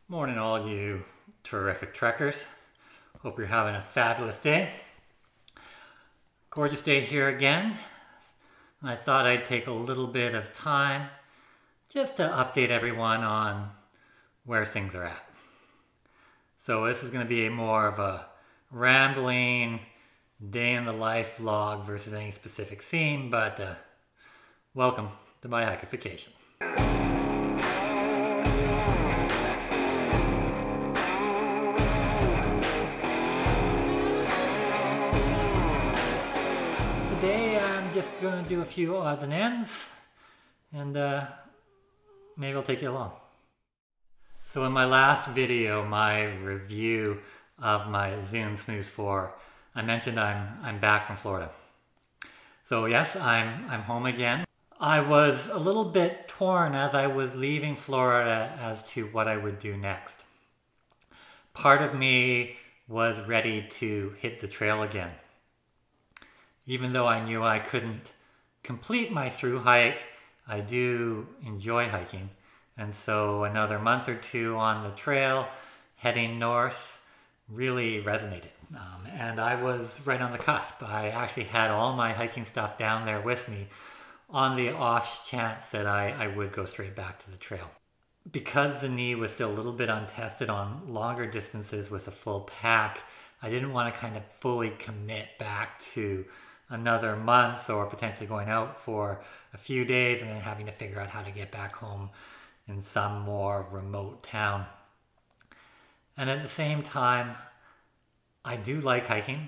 Morning all you terrific trekkers. Hope you're having a fabulous day. Gorgeous day here again. I thought I'd take a little bit of time just to update everyone on where things are at. So this is going to be more of a rambling day in the life vlog versus any specific theme, but welcome to my Hikification. Today I'm just going to do a few odds and ends, and maybe I'll take you along. So in my last video, my review of my Zoom Smooth 4, I mentioned I'm back from Florida. So yes, I'm home again. I was a little bit torn as I was leaving Florida as to what I would do next. Part of me was ready to hit the trail again. Even though I knew I couldn't complete my through hike, I do enjoy hiking. And so another month or two on the trail, heading north, really resonated. And I was right on the cusp. I actually had all my hiking stuff down there with me on the off chance that I would go straight back to the trail. Because the knee was still a little bit untested on longer distances with a full pack, I didn't want to kind of fully commit back to another month or potentially going out for a few days and then having to figure out how to get back home in some more remote town. And at the same time, I do like hiking,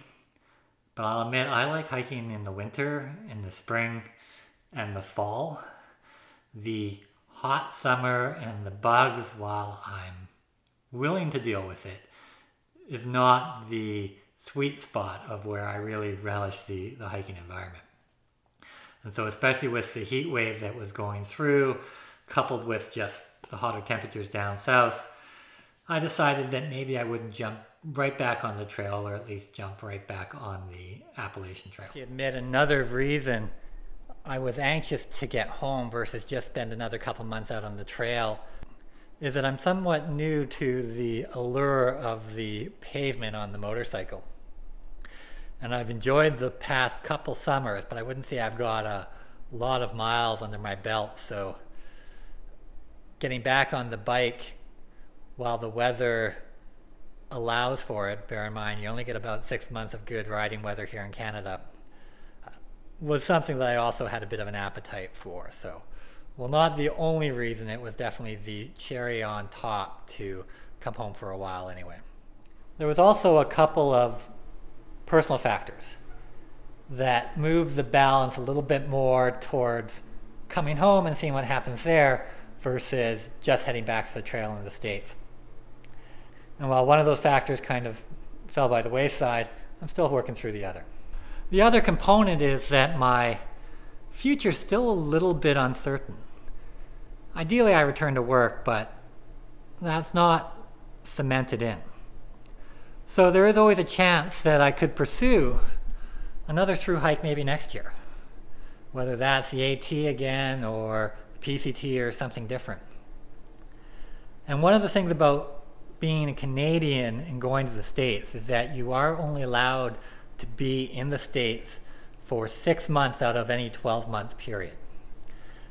but I'll admit I like hiking in the winter, in the spring, and the fall. The hot summer and the bugs, while I'm willing to deal with it, is not the sweet spot of where I really relish the hiking environment. And so especially with the heat wave that was going through, coupled with just the hotter temperatures down south, I decided that maybe I wouldn't jump right back on the trail, or at least jump right back on the Appalachian Trail. To admit, another reason I was anxious to get home versus just spend another couple months out on the trail is that I'm somewhat new to the allure of the pavement on the motorcycle. And I've enjoyed the past couple summers, but I wouldn't say I've got a lot of miles under my belt. So getting back on the bike while the weather allows for it, bear in mind you only get about 6 months of good riding weather here in Canada, was something that I also had a bit of an appetite for. So, well, not the only reason, it was definitely the cherry on top to come home for a while anyway. There was also a couple of personal factors that moved the balance a little bit more towards coming home and seeing what happens there versus just heading back to the trail in the States. And while one of those factors kind of fell by the wayside, I'm still working through the other. The other component is that my future's still a little bit uncertain. Ideally I return to work, but that's not cemented in. So there is always a chance that I could pursue another through hike maybe next year, whether that's the AT again or the PCT or something different. And one of the things about being a Canadian and going to the States is that you are only allowed to be in the States for 6 months out of any 12-month period.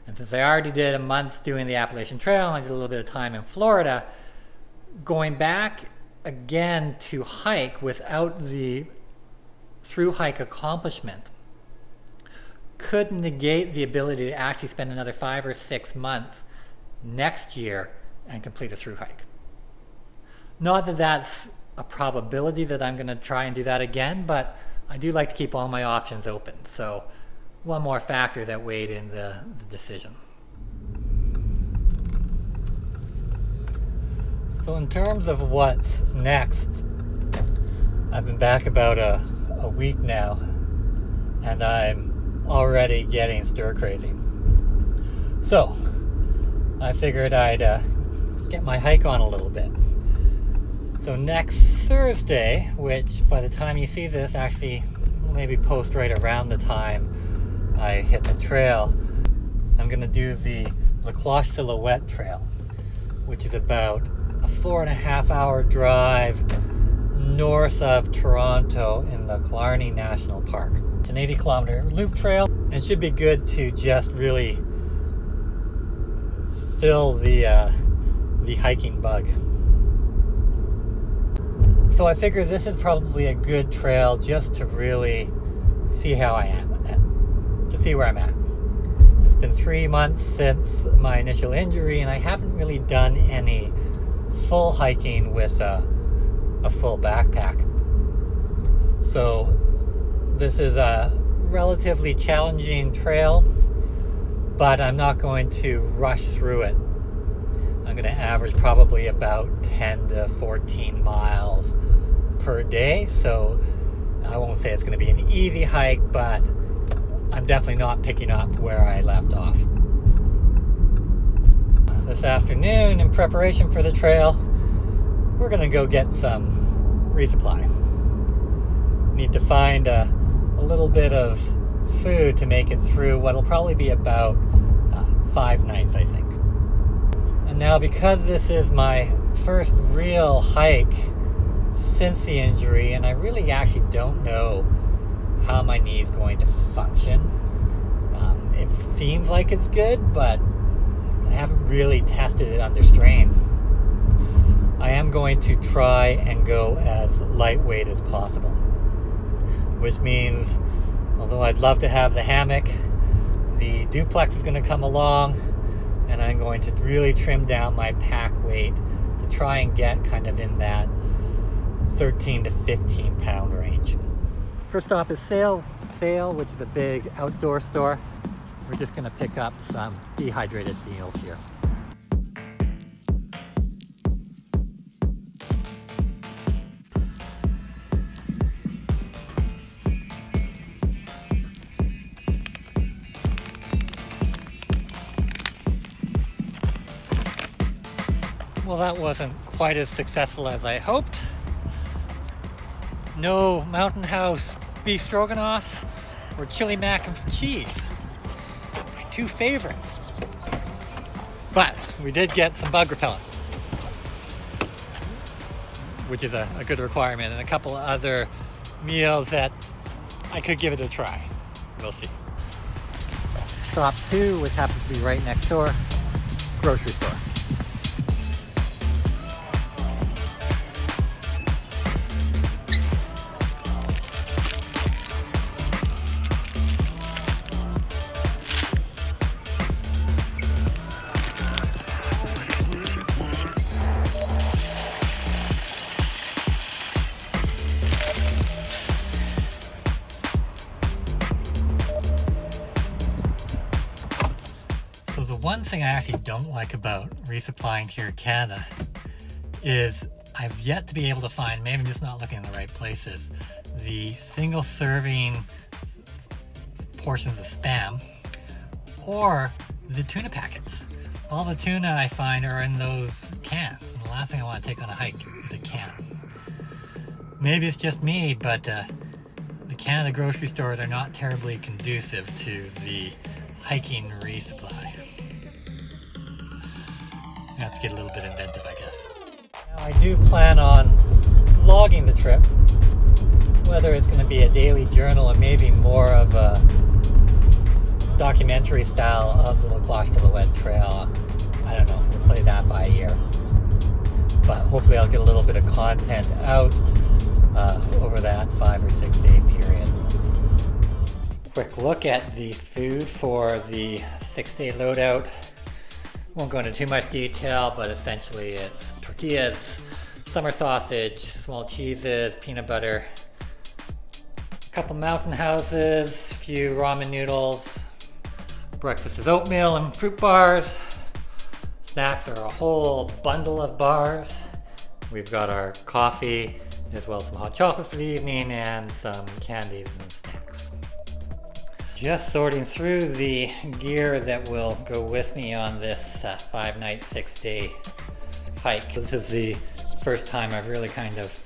And since I already did a month doing the Appalachian Trail and I did a little bit of time in Florida, going back again to hike without the through hike accomplishment could negate the ability to actually spend another 5 or 6 months next year and complete a through hike. Not that that's a probability that I'm going to try and do that again, but I do like to keep all my options open. So one more factor that weighed in the decision. So in terms of what's next, I've been back about a week now, and I'm already getting stir crazy. So I figured I'd get my hike on a little bit. So next Thursday, which by the time you see this actually will maybe post right around the time I hit the trail, I'm going to do the Cloche Silhouette Trail, which is about a 4.5-hour drive north of Toronto in the Killarney National Park. It's an 80-kilometer loop trail and should be good to just really fill the hiking bug. So I figure this is probably a good trail just to really see how I am, to see where I'm at. It's been 3 months since my initial injury and I haven't really done any full hiking with a full backpack. So this is a relatively challenging trail, but I'm not going to rush through it. I'm going to average probably about 10 to 14 miles per day, so I won't say it's going to be an easy hike, but I'm definitely not picking up where I left off. This afternoon, in preparation for the trail, we're going to go get some resupply. Need to find a little bit of food to make it through what'll probably be about 5 nights, I think. And now, because this is my first real hike since the injury, and I really actually don't know how my knee is going to function. It seems like it's good, but I haven't really tested it under strain. I am going to try and go as lightweight as possible, which means, although I'd love to have the hammock, the duplex is going to come along, and I'm going to really trim down my pack weight to try and get kind of in that 13 to 15 pound range. First stop is Sale, which is a big outdoor store. We're just going to pick up some dehydrated meals here. Well, that wasn't quite as successful as I hoped. No Mountain House beef stroganoff or chili mac and cheese. My 2 favorites. But we did get some bug repellent, which is a good requirement, and a couple of other meals that I could give it a try. We'll see. Stop 2, which happens to be right next door, grocery store. So the one thing I actually don't like about resupplying here in Canada is I've yet to be able to find, maybe I'm just not looking in the right places, the single serving portions of Spam or the tuna packets. All the tuna I find are in those cans, and the last thing I want to take on a hike is a can. Maybe it's just me, but the Canada grocery stores are not terribly conducive to the hiking resupply. I have to get a little bit inventive, I guess. Now, I do plan on logging the trip, whether it's going to be a daily journal or maybe more of a documentary style of the Cloche Silhouette Trail. I don't know, we'll play that by ear. But hopefully I'll get a little bit of content out over that 5 or 6 day period. Quick look at the food for the 6-day loadout. Won't go into too much detail, but essentially it's tortillas, summer sausage, small cheeses, peanut butter, a couple mountain houses, a few ramen noodles. Breakfast is oatmeal and fruit bars. Snacks are a whole bundle of bars. We've got our coffee, as well as some hot chocolate for the evening, and some candies and snacks. Just sorting through the gear that will go with me on this 5-night, 6-day hike. This is the first time I've really kind of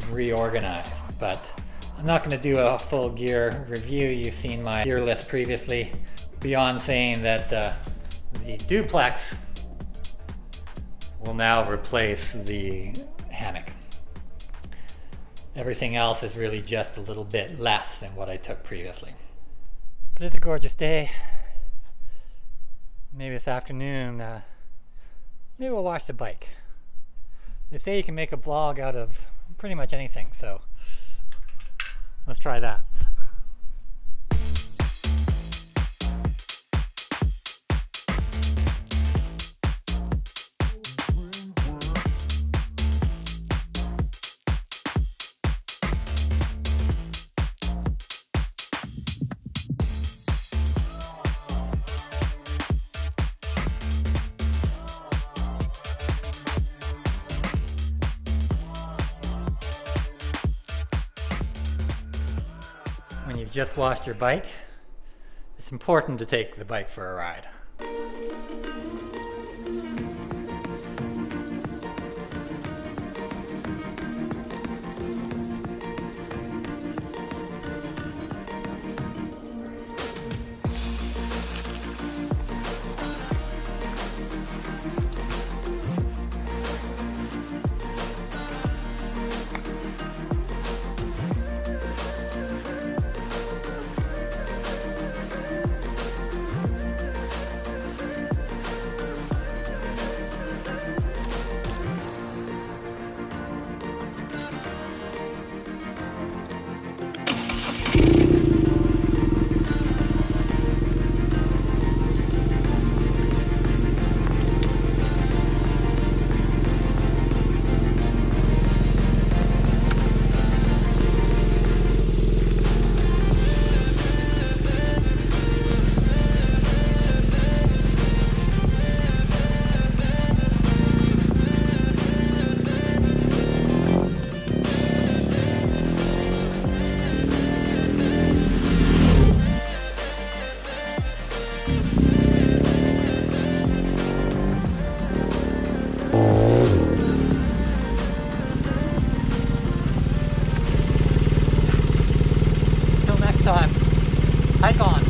reorganized, but I'm not going to do a full gear review. You've seen my gear list previously. Beyond saying that the duplex will now replace the hammock. Everything else is really just a little bit less than what I took previously. But it's a gorgeous day. Maybe this afternoon, maybe we'll watch the bike. They say you can make a vlog out of pretty much anything, so let's try that. When you've just washed your bike, it's important to take the bike for a ride. Hike on.